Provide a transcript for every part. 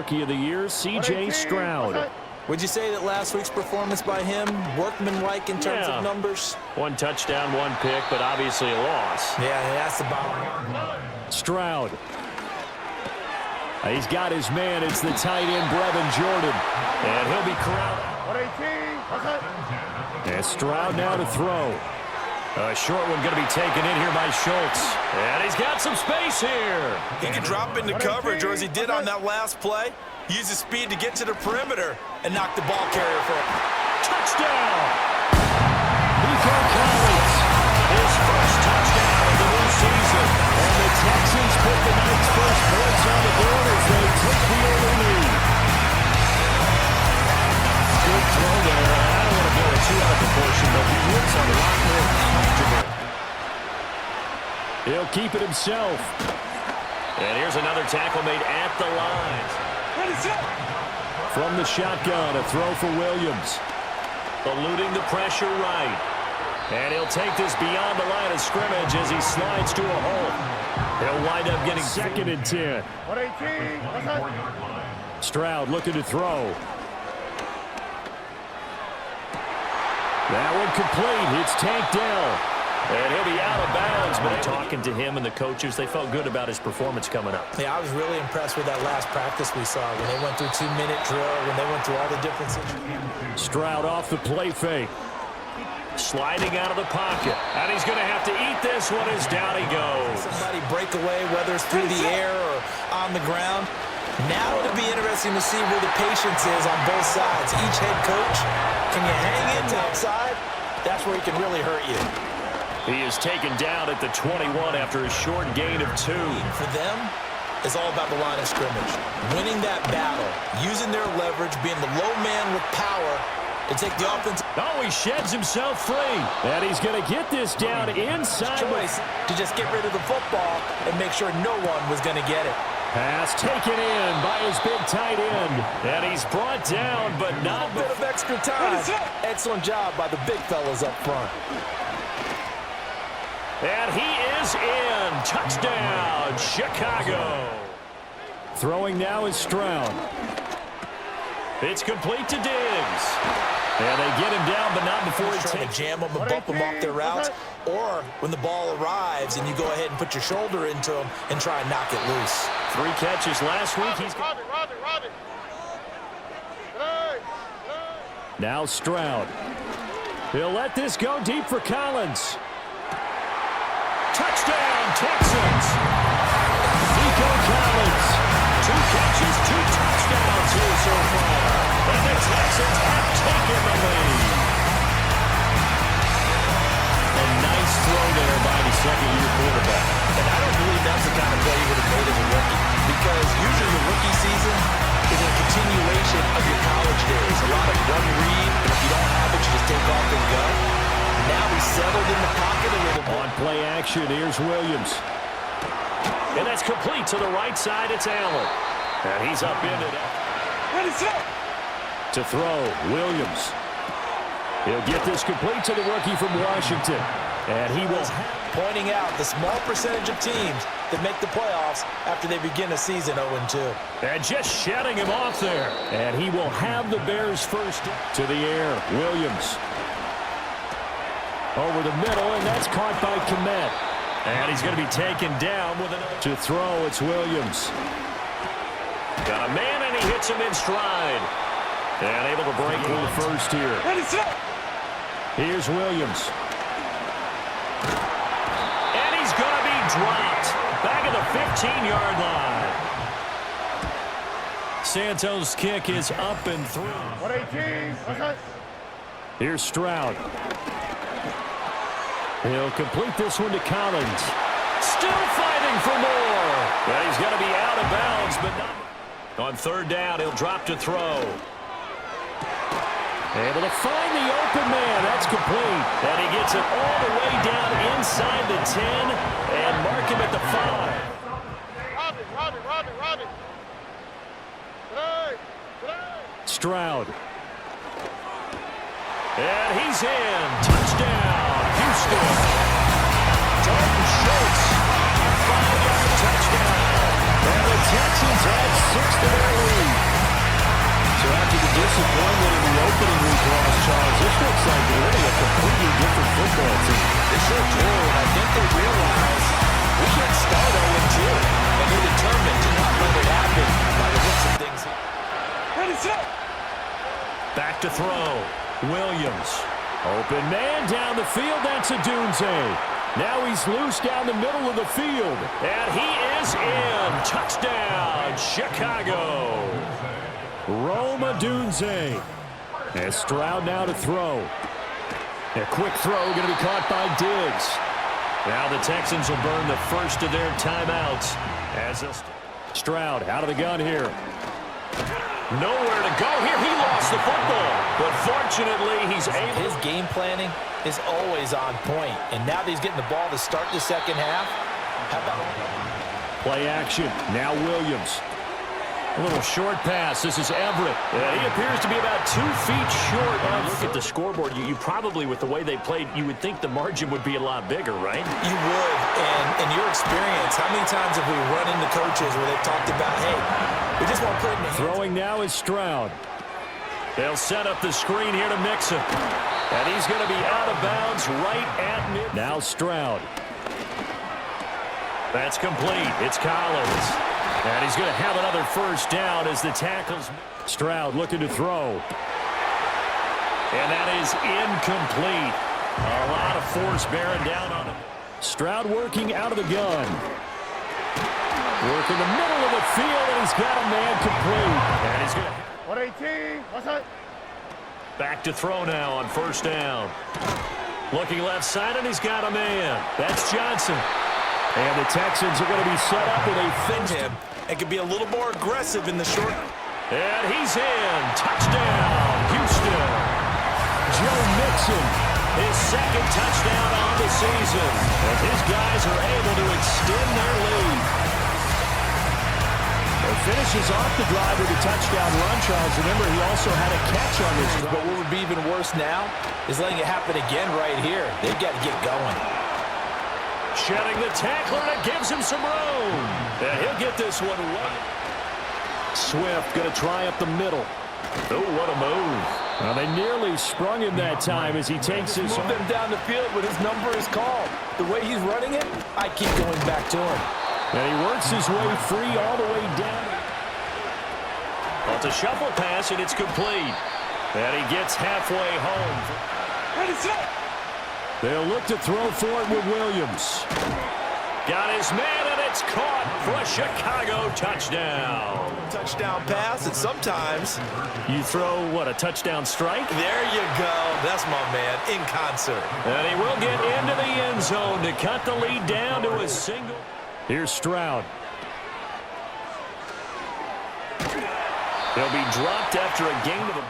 Rookie of the Year, C.J. Stroud. Would you say that last week's performance by him, workmanlike in terms of numbers? 1 touchdown, 1 pick, but obviously a loss. Yeah, that's the bottom. Stroud. He's got his man. It's the tight end, Brevin Jordan. And he'll be corralled. And Stroud now to throw. A short one going to be taken in here by Schultz. And he's got some space here. He can drop into coverage, or as he did on that last play, use his speed to get to the perimeter and knock the ball carrier for a touchdown. Nico Collins, his first touchdown of the new season. And the Texans put the night's first points on the board as they take the early lead. Good throw there. I don't want to blow it too out of proportion, but he looks a lot more comfortable. He'll keep it himself. And here's another tackle made at the line. From the shotgun, a throw for Williams. Eluding the pressure right. And he'll take this beyond the line of scrimmage as he slides to a hole. He'll wind up getting 2nd and 10. Stroud looking to throw. That one complete. It's tanked down. And he'll be out of bounds. But talking to him and the coaches, they felt good about his performance coming up. Yeah, I was really impressed with that last practice we saw when they went through 2-minute drill, when they went through all the different situations. Stroud off the play fake. Sliding out of the pocket. And he's going to have to eat this one as down he goes. Somebody break away, whether it's through the air or on the ground. Now it'll be interesting to see where the patience is on both sides. Each head coach, can you hang in outside? That's where he can really hurt you. He is taken down at the 21 after a short gain of 2. For them, it's all about the line of scrimmage. Winning that battle, using their leverage, being the low man with power to take the offense. Oh, he sheds himself free. And he's going to get this down inside. Choice to just get rid of the football and make sure no one was going to get it. Pass taken in by his big tight end. And he's brought down, but not a bit of extra time. Excellent job by the big fellas up front. And he is in. Touchdown, Chicago. Throwing now is Stroud. It's complete to Diggs. And they get him down, but not before he trying to jam them and bump them off their routes. Or when the ball arrives and you go ahead and put your shoulder into him and try and knock it loose. 3 catches last week. He's now Stroud. He'll let this go deep for Collins. Touchdown, Texans. Nico Collins. 2 catches, 2 touchdowns here so far. And the Texans have taken the lead. A nice throw there by the second-year quarterback. And I don't believe that's the kind of play you would have made as a rookie. Because usually the rookie season is a continuation of your college days. A lot of one read, and if you don't have it, you just take off and go. Now he's settled in the pocket a little bit. On play action, here's Williams. And that's complete to the right side. It's Allen. And he's up in it. Ready, set. To throw, Williams. He'll get this complete to the rookie from Washington. And he will. Pointing out the small percentage of teams that make the playoffs after they begin a season 0-2. And just shutting him off there. And he will have the Bears first to the air. Williams. Over the middle, and that's caught by Kmet. And he's going to be taken down with another. To throw, it's Williams. Got a man, and he hits him in stride. And able to break through the first here. Here's Williams. And he's going to be dropped. Back at the 15-yard line. Santos' kick is up and through. 118. Here's Stroud. He'll complete this one to Collins. Still fighting for more. Well, he's going to be out of bounds, but not. On 3rd down, he'll drop to throw. Able to find the open man. That's complete. And he gets it all the way down inside the 10 and mark him at the 5. Robbie. Stroud. And he's in. Touchdown, Houston. Dalton Schultz. 5-yard touchdown. And the Texans have 6 to their lead. looks like really a completely different football team. They sure do, and I think they realize we can't start 0-2, and they're determined to not let it happen by the looks of things. Ready, set. Back to throw. Williams. Open man down the field. That's a Dunze. Now he's loose down the middle of the field. And he is in. Touchdown, Chicago. Rome Odunze. And Stroud now to throw. A quick throw going to be caught by Diggs. Now the Texans will burn the first of their timeouts. As Stroud out of the gun here. Nowhere to go here. He lost the football. But fortunately, he's able. His game planning is always on point. And now that he's getting the ball to start the second half, how about play action. Now Williams. A little short pass. This is Everett. He appears to be about 2 feet short. Look at the scoreboard. You probably, with the way they played, you would think the margin would be a lot bigger, right? You would. And in your experience, how many times have we run into coaches where they've talked about, hey, we just want to put it in the hands. Throwing now is Stroud. They'll set up the screen here to Mixon. And he's going to be out of bounds right at mid. Now Stroud. That's complete. It's Collins. And he's going to have another first down as the tackles. Stroud looking to throw. And that is incomplete. A lot of force bearing down on him. Stroud working out of the gun. Work in the middle of the field, and he's got a man complete. And he's going to... 118. What's that? Back to throw now on first down. Looking left side, and he's got a man. That's Johnson. And the Texans are going to be set up with a Defend him and can be a little more aggressive in the short. And he's in. Touchdown, Houston. Joe Mixon, his second touchdown on the season. As his guys are able to extend their lead. Finishes off the drive with a touchdown run, Charles. Remember, he also had a catch on this drive. But what would be even worse now is letting it happen again right here. They've got to get going. Shedding the tackler, and it gives him some room. And he'll get this one away. Swift going to try up the middle. Oh, what a move. Well, they nearly sprung him that time as he takes his... Move them down the field when his number is called. The way he's running it, I keep going back to him. And he works his way free all the way down. Well, it's a shuffle pass, and it's complete. And he gets halfway home. Ready, set. They'll look to throw for it with Williams. Got his man, and it's caught for a Chicago touchdown. Touchdown pass, and sometimes... You throw, what, a touchdown strike? There you go. That's my man, in concert. And he will get into the end zone to cut the lead down to a single. Here's Stroud. He'll be dropped after a gain of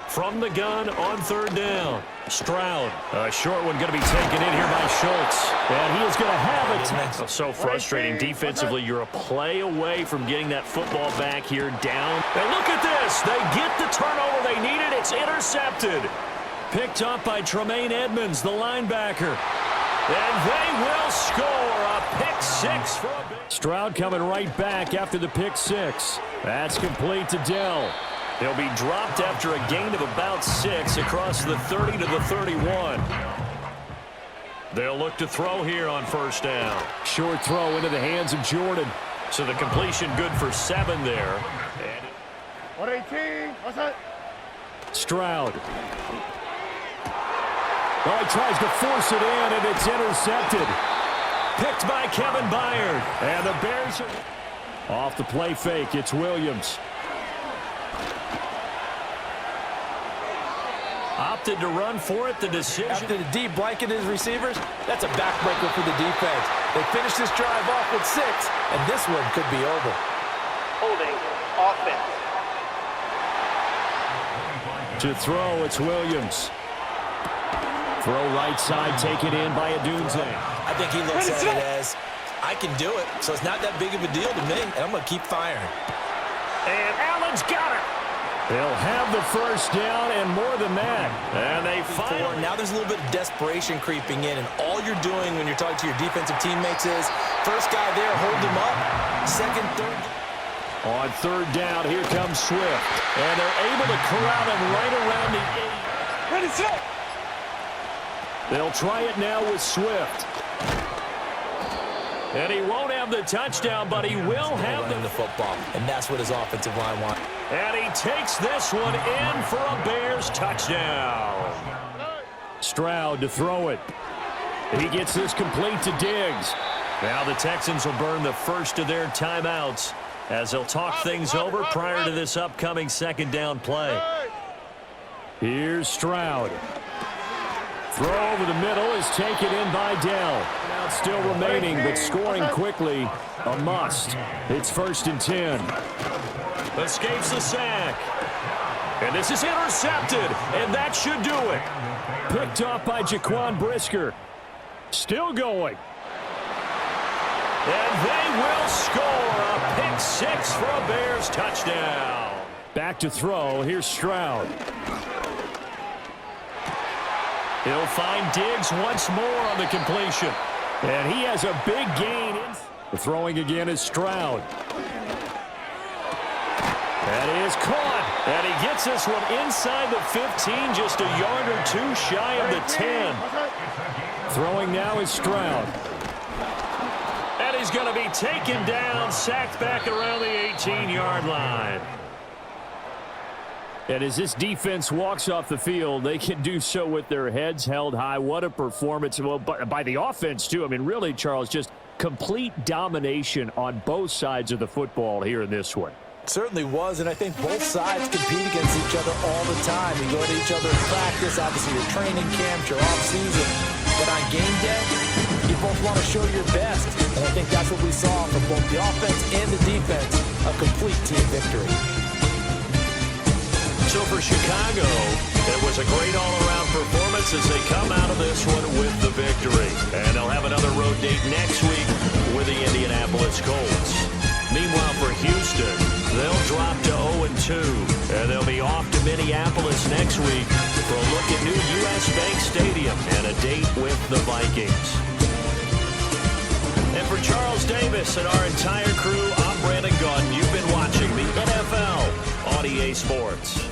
from the gun on third down. Stroud, a short one going to be taken in here by Schultz. And he is going to have it. So frustrating defensively. You're a play away from getting that football back here down. And look at this. They get the turnover they needed. It's intercepted. Picked up by Tremaine Edmonds, the linebacker. And they will score a pick six for a big... Stroud coming right back after the pick six. That's complete to Dell. He'll be dropped after a gain of about 6 across the 30 to the 31. They'll look to throw here on first down. Short throw into the hands of Jordan. So the completion good for 7 there. 118. What's that? Stroud. Well, he tries to force it in, and it's intercepted. Picked by Kevin Byard. And the Bears are off the play fake. It's Williams. Opted to run for it. The decision. After the deep blanket his receivers, that's a backbreaker for the defense. They finish this drive off with 6, and this one could be over. Holding offense. To throw, it's Williams. Throw right side, taken in by Odunze. I think he looks at it as, I can do it, so it's not that big of a deal to me, and I'm going to keep firing. And Allen's got it. They'll have the first down and more than that. And they fire. Now there's a little bit of desperation creeping in, and all you're doing when you're talking to your defensive teammates is, first guy there, hold him up. Second, third. On third down, here comes Swift. And they're able to corral him right around the 8. Ready, set. They'll try it now with Swift. And he won't have the touchdown, but he will have the football, and that's what his offensive line wants. And he takes this one in for a Bears touchdown. Stroud to throw it. He gets this complete to Diggs. Now the Texans will burn the first of their timeouts as they'll talk things over prior to this upcoming second down play. Here's Stroud. Throw over the middle is taken in by Dell. Now it's still remaining, but scoring quickly, a must. It's 1st and 10. Escapes the sack. And this is intercepted, and that should do it. Picked off by Jaquan Brisker. Still going. And they will score a pick 6 for a Bears touchdown. Back to throw. Here's Stroud. He'll find Diggs once more on the completion. And he has a big gain. The throwing again is Stroud. That is caught. And he gets this one inside the 15, just a yard or two shy of the 10. Throwing now is Stroud. And he's going to be taken down, sacked back around the 18-yard line. And as this defense walks off the field, they can do so with their heads held high. What a performance by the offense, too. I mean, really, Charles, just complete domination on both sides of the football here in this one. It certainly was, and I think both sides compete against each other all the time. You go to each other in practice, obviously your training camps, your off-season. But on game day, you both want to show your best. And I think that's what we saw from both the offense and the defense, a complete team victory. So for Chicago, it was a great all-around performance as they come out of this one with the victory. And they'll have another road date next week with the Indianapolis Colts. Meanwhile, for Houston, they'll drop to 0-2, and they'll be off to Minneapolis next week for a look at new U.S. Bank Stadium and a date with the Vikings. And for Charles Davis and our entire crew, I'm Brandon Gaudin. You've been watching the NFL on EA Sports.